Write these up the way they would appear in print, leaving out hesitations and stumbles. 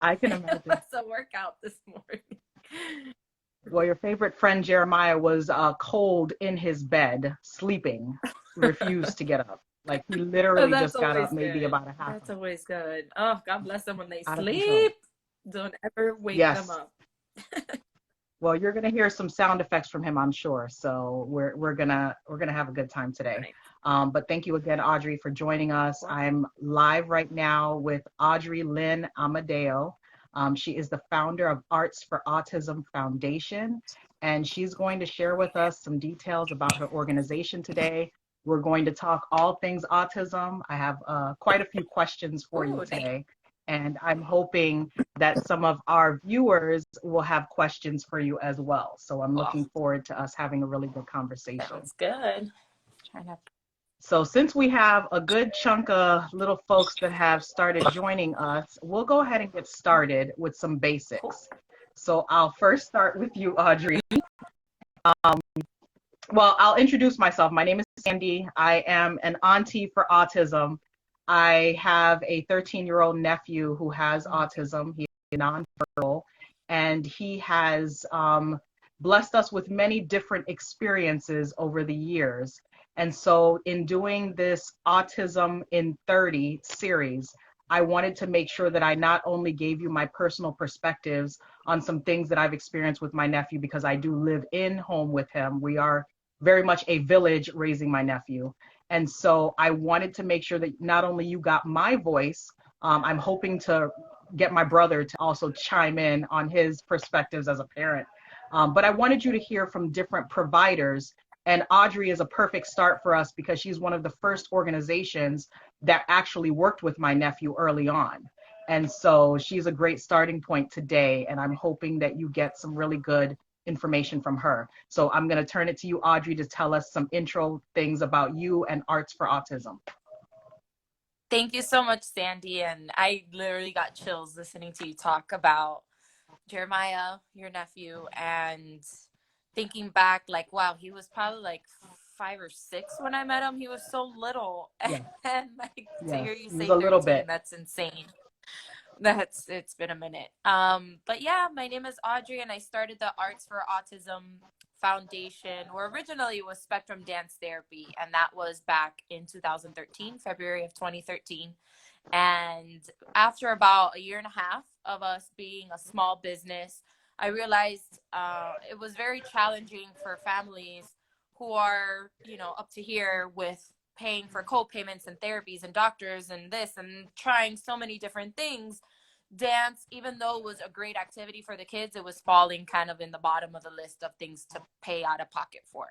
I can It imagine. was a workout this morning. Well, your favorite friend Jeremiah was cold in his bed, sleeping, refused to get up. Like he Oh, literally that's just got always up maybe good. about a half That's always good. Oh, God bless them when they out of control. sleep. Don't ever wake them Yes. up. Well, you're gonna hear some sound effects from him, I'm sure. So we're gonna have a good time today. Nice. But thank you again, Audrey, for joining us. Welcome. I'm live right now with Audrey Lynn Amadeo. She is the founder of Arts for Autism Foundation, and she's going to share with us some details about her organization today. We're going to talk all things autism. I have quite a few questions for you Ooh, nice. today, and I'm hoping that some of our viewers will have questions for you as well. So I'm Oh, looking forward to us having a really good conversation. sounds good. Trying to. So since we have a good chunk of little folks that have started joining us, we'll go ahead and get started with some Cool. basics. So I'll first start with you, Audrey. Well, I'll introduce myself. My name is Sandy. I am an auntie for autism. I have a 13-year-old nephew who has autism. He's nonverbal, and he has blessed us with many different experiences over the years. And so, in doing this Autism in 30 series, I wanted to make sure that I not only gave you my personal perspectives on some things that I've experienced with my nephew, because I do live in home with him. We are very much a village raising my nephew. And so I wanted to make sure that not only you got my voice, I'm hoping to get my brother to also chime in on his perspectives as a parent. But I wanted you to hear from different providers. And Audrey is a perfect start for us because she's one of the first organizations that actually worked with my nephew early on. And so she's a great starting point today. And I'm hoping that you get some really good information from her. So I'm going to turn it to you, Audrey, to tell us some intro things about you and Arts for Autism. Thank you so much, Sandy. And I literally got chills listening to you talk about Jeremiah, your nephew, and thinking back, like, wow, he was probably like 5 or 6 when I met him. He was so little. Yes, And like to yes, hear you he was say a little 13, bit. that's insane. It's been a minute. But yeah, my name is Audrey, and I started the Arts for Autism Foundation, or originally it was Spectrum Dance Therapy, and that was back in 2013, February of 2013. And after about a year and a half of us being a small business, I realized it was very challenging for families who are, up to here with paying for co-payments and therapies and doctors and this and trying so many different things. Dance, even though it was a great activity for the kids, it was falling kind of in the bottom of the list of things to pay out of pocket for.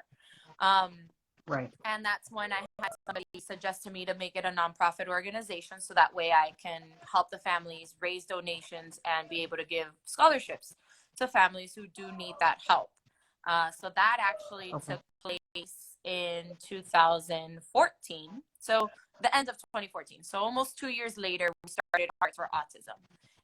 Um, Right. and that's when I had somebody suggest to me to make it a nonprofit organization so that way I can help the families raise donations and be able to give scholarships to families who do need that help. So that actually Okay. took place in 2014. So the end of 2014. So almost 2 years later, we started Arts for Autism.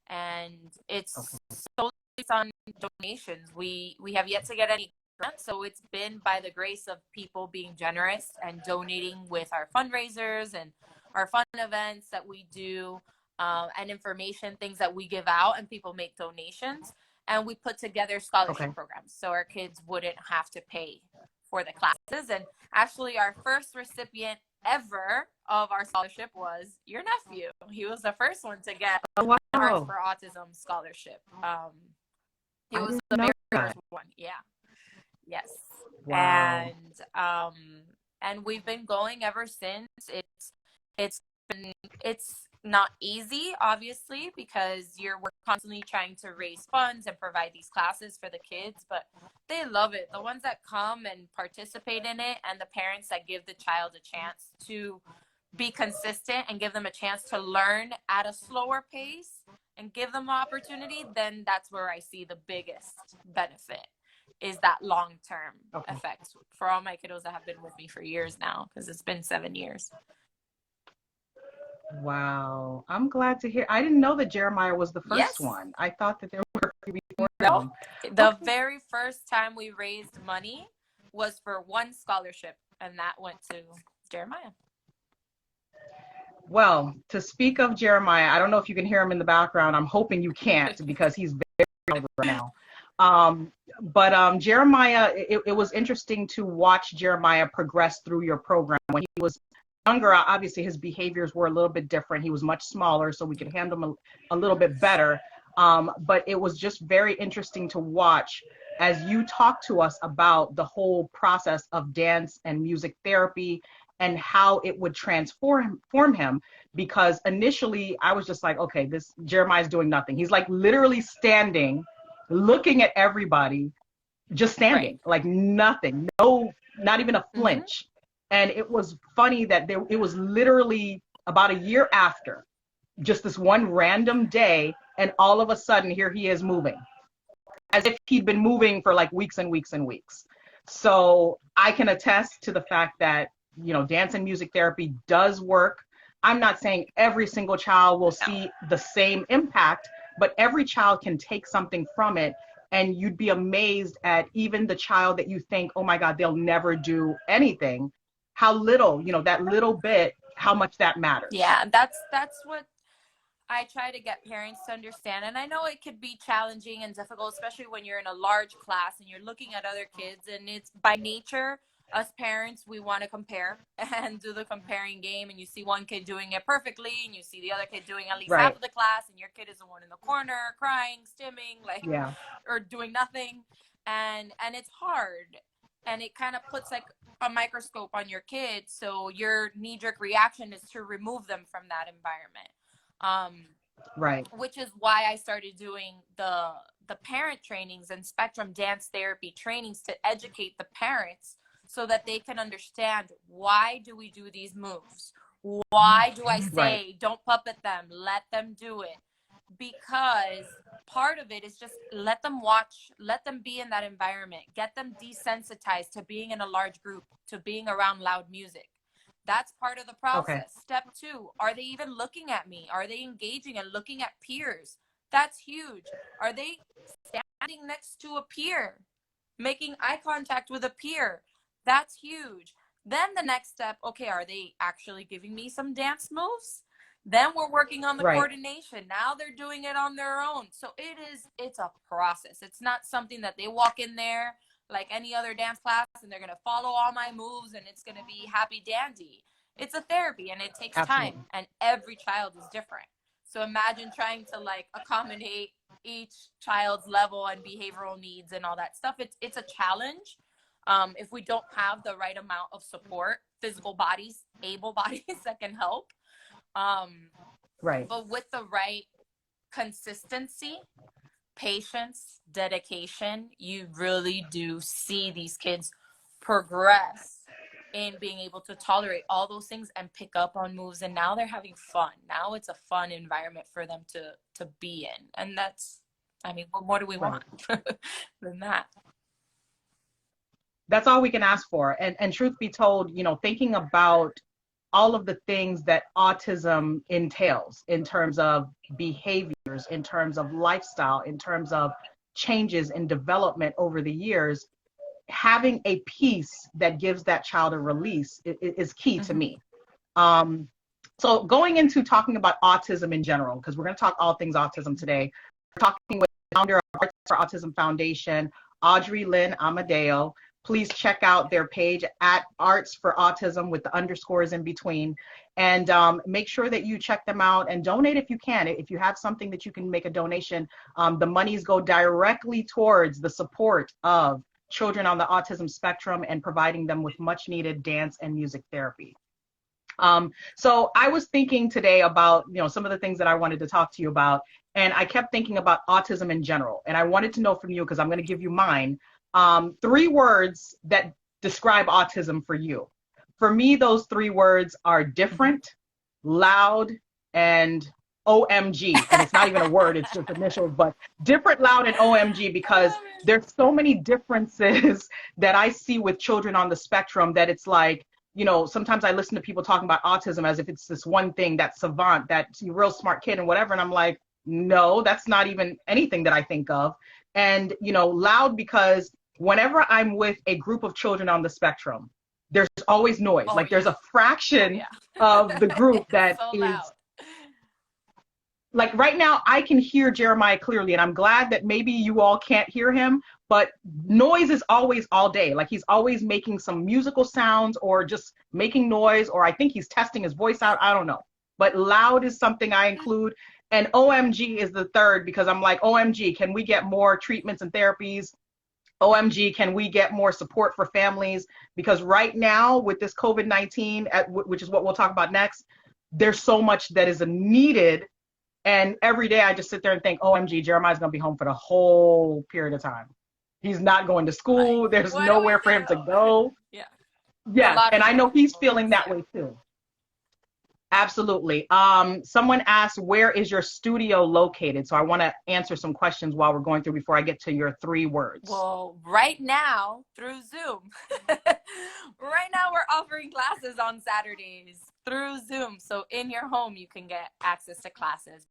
And it's Okay. solely based on donations. We have yet to get any grants, so it's been by the grace of people being generous and donating with our fundraisers and our fun events that we do, and information, things that we give out, and people make donations. And we put together Okay. scholarship programs so our kids wouldn't have to pay for the classes. And actually, our first recipient ever of our scholarship was your nephew. He was the first one to get Oh, an Arts wow. for Autism scholarship. He I was didn't the know very that. first one. Yeah. Yes. Wow. And and we've been going ever since. It's been it's not easy, obviously, because we're constantly trying to raise funds and provide these classes for the kids, but they love it. The ones that come and participate in it, and the parents that give the child a chance to be consistent and give them a chance to learn at a slower pace and give them opportunity, then that's where I see the biggest benefit, is that long-term Okay. effect for all my kiddos that have been with me for years now, because it's been 7 years. Wow. I'm glad to hear. I didn't know that Jeremiah was the first Yes. one. I thought that there were a few before No. him. The Okay. very first time we raised money was for one scholarship, and that went to Jeremiah. Well, to speak of Jeremiah, I don't know if you can hear him in the background. I'm hoping you can't because he's very loud right now. Um, but Jeremiah, it was interesting to watch Jeremiah progress through your program. When he was younger, obviously his behaviors were a little bit different. He was much smaller, so we could handle him a little bit better. But it was just very interesting to watch as you talk to us about the whole process of dance and music therapy and how it would transform him. Because initially I was just like, okay, this Jeremiah's doing nothing. He's like literally standing, looking at everybody, just Right. standing, like nothing, no, not even a Mm-hmm. flinch. And it was funny that it was literally about a year after, just this one random day, and all of a sudden here he is moving as if he'd been moving for like weeks and weeks and weeks. So I can attest to the fact that, dance and music therapy does work. I'm not saying every single child will No. see the same impact, but every child can take something from it. And you'd be amazed at even the child that you think, oh my God, they'll never do anything, how little, that little bit, how much that matters. Yeah, that's what I try to get parents to understand. And I know it could be challenging and difficult, especially when you're in a large class and you're looking at other kids. And it's by nature, us parents, we want to compare and do the comparing game. And you see one kid doing it perfectly, and you see the other kid doing at least half Right. of the class, and your kid is the one in the corner crying, stimming, like, Yeah. or doing nothing. And it's hard. And it kind of puts like a microscope on your kids. So your knee jerk reaction is to remove them from that environment. Um, Right. which is why I started doing the parent trainings and spectrum dance therapy trainings to educate the parents so that they can understand, why do we do these moves? Why do I Right. say don't puppet them, let them do it? Because part of it is just let them watch, let them be in that environment, get them desensitized to being in a large group, to being around loud music. That's part of the Okay. process. Step two, are they even looking at me? Are they engaging and looking at peers? That's huge. Are they standing next to a peer, making eye contact with a peer? That's huge. Then the next step, okay, are they actually giving me some dance moves? Then we're working on the Right. coordination. Now they're doing it on their own. So it's a process. It's not something that they walk in there like any other dance class and they're going to follow all my moves and it's going to be happy dandy. It's a therapy and it takes time, Absolutely. and every child is different. So imagine trying to like accommodate each child's level and behavioral needs and all that stuff. It's a challenge. If we don't have the right amount of support, physical bodies, able bodies that can help, um, Right. but with the right consistency, patience, dedication, you really do see these kids progress in being able to tolerate all those things and pick up on moves. And now they're having fun. Now it's a fun environment for them to be in. And that's, I mean, what more do we Right. want than that? That's all we can ask for. And truth be told, thinking about all of the things that autism entails in terms of behaviors, in terms of lifestyle, in terms of changes in development over the years, having a piece that gives that child a release is key to Mm-hmm. me. Um, so going into talking about autism in general, because we're going to talk all things autism today, we're talking with the founder of Arts for Autism Foundation, Audrey Lynn Amadeo. Please check out their page at Arts for Autism with the underscores in between. And make sure that you check them out and donate if you can. If you have something that you can make a donation, the monies go directly towards the support of children on the autism spectrum and providing them with much needed dance and music therapy. So I was thinking today about, some of the things that I wanted to talk to you about, and I kept thinking about autism in general. And I wanted to know from you, because I'm going to give you mine, three words that describe autism for you. For me, those three words are Mm-hmm. different, loud, and OMG. And it's not even a word, it's just initials, but different, loud, and OMG, I because love it. there's so many differences that I see with children on the spectrum that it's like, sometimes I listen to people talking about autism as if it's this one thing, that savant, that real smart kid and whatever. And I'm like, no, that's not even anything that I think of. And, loud because whenever I'm with a group of children on the spectrum, there's always noise. Oh Like yeah. there's a Oh fraction yeah. of the group It's that so loud. is like right now I can hear Jeremiah clearly, and I'm glad that maybe you all can't hear him, but noise is always all day. Like he's always making some musical sounds or just making noise, or I think he's testing his voice out. I don't know. But loud is something I include. And OMG is the third because I'm like, OMG, can we get more treatments and therapies? OMG, can we get more support for families? Because right now, with this COVID 19, which is what we'll talk about next, there's so much that is needed. And every day I just sit there and think, OMG, Jeremiah's going to be home for the whole period of time. He's not going to Like, school. There's what do we nowhere for him to do? go. Yeah. A Yes. lot And of I know he's feeling emotions. that way too. Absolutely. Someone asked, where is your studio located? So I want to answer some questions while we're going through before I get to your 3 words. Well, right now through Zoom. Right now we're offering classes on Saturdays through Zoom. So in your home you can get access to classes.